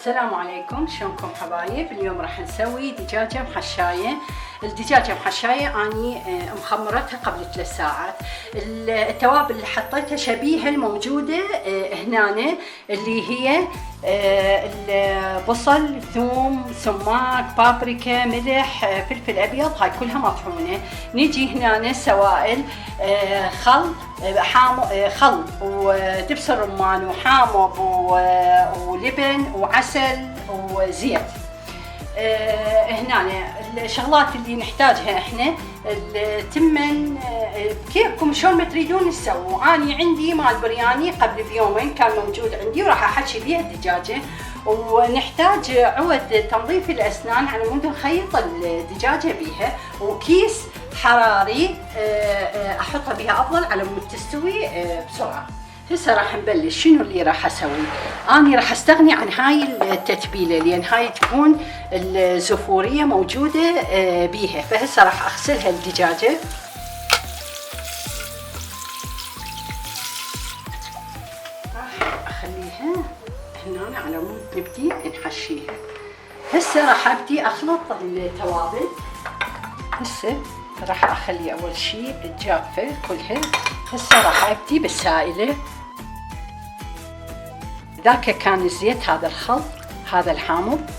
السلام عليكم، شلونكم حبايب؟ اليوم راح نسوي دجاجة محشاية. الدجاجة محشاية اني مخمرتها قبل 3 ساعات. التوابل اللي حطيتها شبيهة الموجودة هنا، اللي هي البصل، ثوم، سماق، بابريكا، ملح، فلفل ابيض، هاي كلها مطحونة. نيجي هنا سوائل، خل ودبس الرمان وحامض ولبن وعسل وزيت. هنا الشغلات اللي نحتاجها احنا التمن، كيفكم شلون ما تريدون تسووا. اني عندي مال برياني قبل بيومين كان موجود عندي وراح احشي بيها الدجاجه. ونحتاج عود تنظيف الاسنان على مود نخيط الدجاجه بيها، وكيس حراري احطها بيها افضل على مود تستوي بسرعه. هسه راح نبلش. شنو اللي راح اسوي؟ اني راح استغني عن هاي التتبيله لان هاي تكون الزفوريه موجوده بيها. فهسه راح اغسلها الدجاجه. راح اخليها هنا على مود نبدي نحشيها. هسه راح ابدي اخلط التوابل. هسه راح اخلي اول شيء الجافه كلها. هسه راح ابدي بالسائله. ذاك كان الزيت، هذا الخل، هذا الحامض،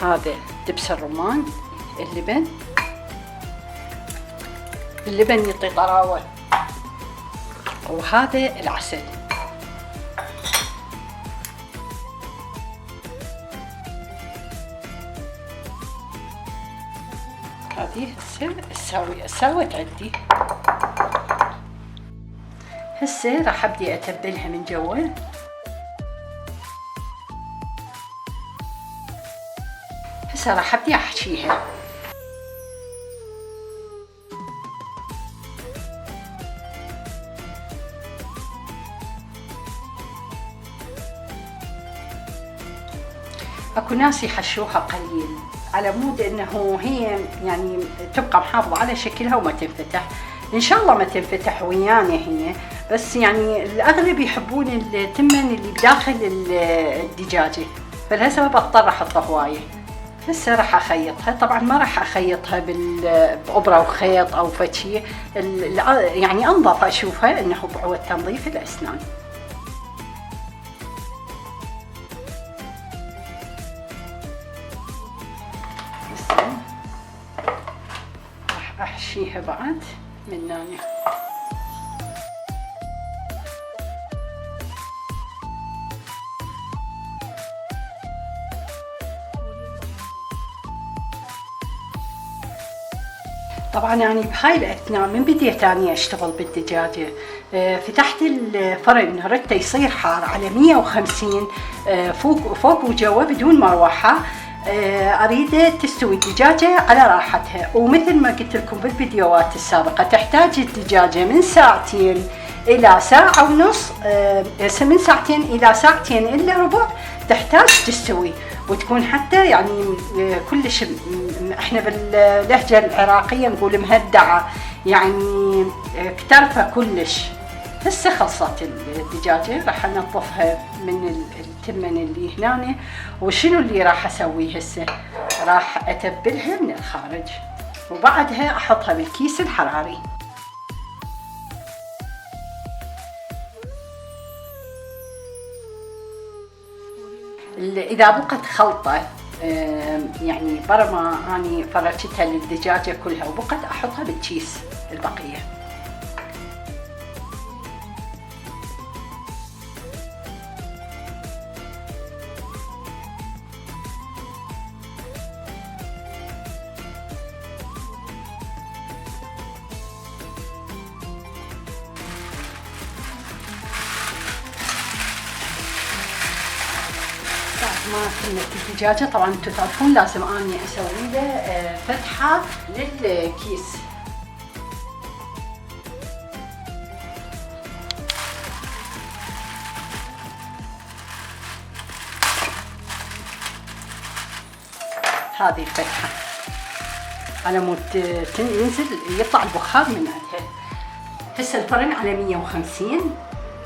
هذا دبس الرمان، اللبن يعطي طراوه، وهذا العسل. هذه هسه سوت عندي. هسه راح ابدي اتبلها من جوا. هسه راح ابدي احشيها. اكو ناس يحشوها قليل على مود انه هي يعني تبقى محافظة على شكلها وما تنفتح. ان شاء الله ما تنفتح ويانا هي، بس يعني الاغلب يحبون التمن اللي بداخل الدجاجة، فلهالسبب اضطر احطه هواية. هسه راح اخيطها. طبعا ما راح اخيطها بابره وخيط او فشي، يعني انظف اشوفها انه بعود تنظيف الاسنان. هسه راح احشيها بعد من هنا. طبعا يعني بهاي الاثناء من بديت اني اشتغل بالدجاجه، فتحت الفرن ردته يصير حار على 150 فوق وجوا بدون مروحه. اريده تستوي الدجاجه على راحتها، ومثل ما قلت لكم بالفيديوهات السابقه تحتاج الدجاجه من ساعتين الى ساعه ونص، من ساعتين الى ساعتين الا ربع تحتاج تستوي، وتكون حتى يعني كلش، احنا باللهجه العراقيه نقول مهدعه، يعني كترفه كلش. هسه خلصت الدجاجه، راح انظفها من التمن اللي هنا. وشنو اللي راح اسوي هسه؟ راح اتبلها من الخارج وبعدها احطها بالكيس الحراري. اذا بقت خلطه يعني برا ما اني فرشتها للدجاجه كلها وبقت، احطها بالكيس البقيه. ما كملت الدجاجة. طبعا انتم تعرفون لازم اني اسوي له فتحة للكيس. هذه الفتحة على مود ينزل يطلع البخار من عندها. هسه الفرن على 150،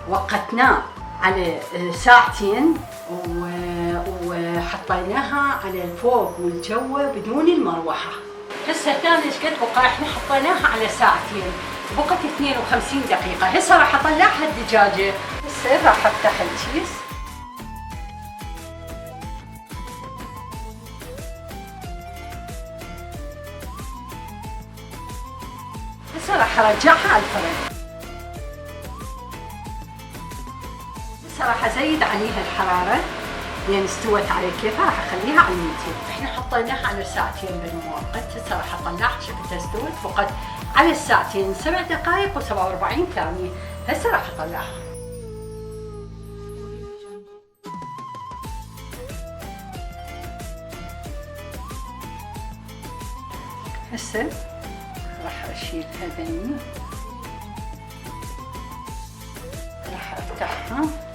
وقتناه على ساعتين حطيناها على الفوق والجو بدون المروحة. هسه ثاني ايش قد بقى؟ احنا حطيناها على ساعتين، بقت 52 دقيقة. هسه راح اطلعها الدجاجة. هسه راح افتح الكيس. هسه راح ارجعها على الفرن. هسه راح ازيد عليها الحرارة لين استوت على كيفها. راح اخليها على 200. احنا حطيناها على ساعتين بالمؤقت. هسه راح اطلعها. شفتها استوت فقط على الساعتين 7 دقائق و47 ثانية. هسه راح اطلعها. هسه راح اشيل هذني. راح افتحها.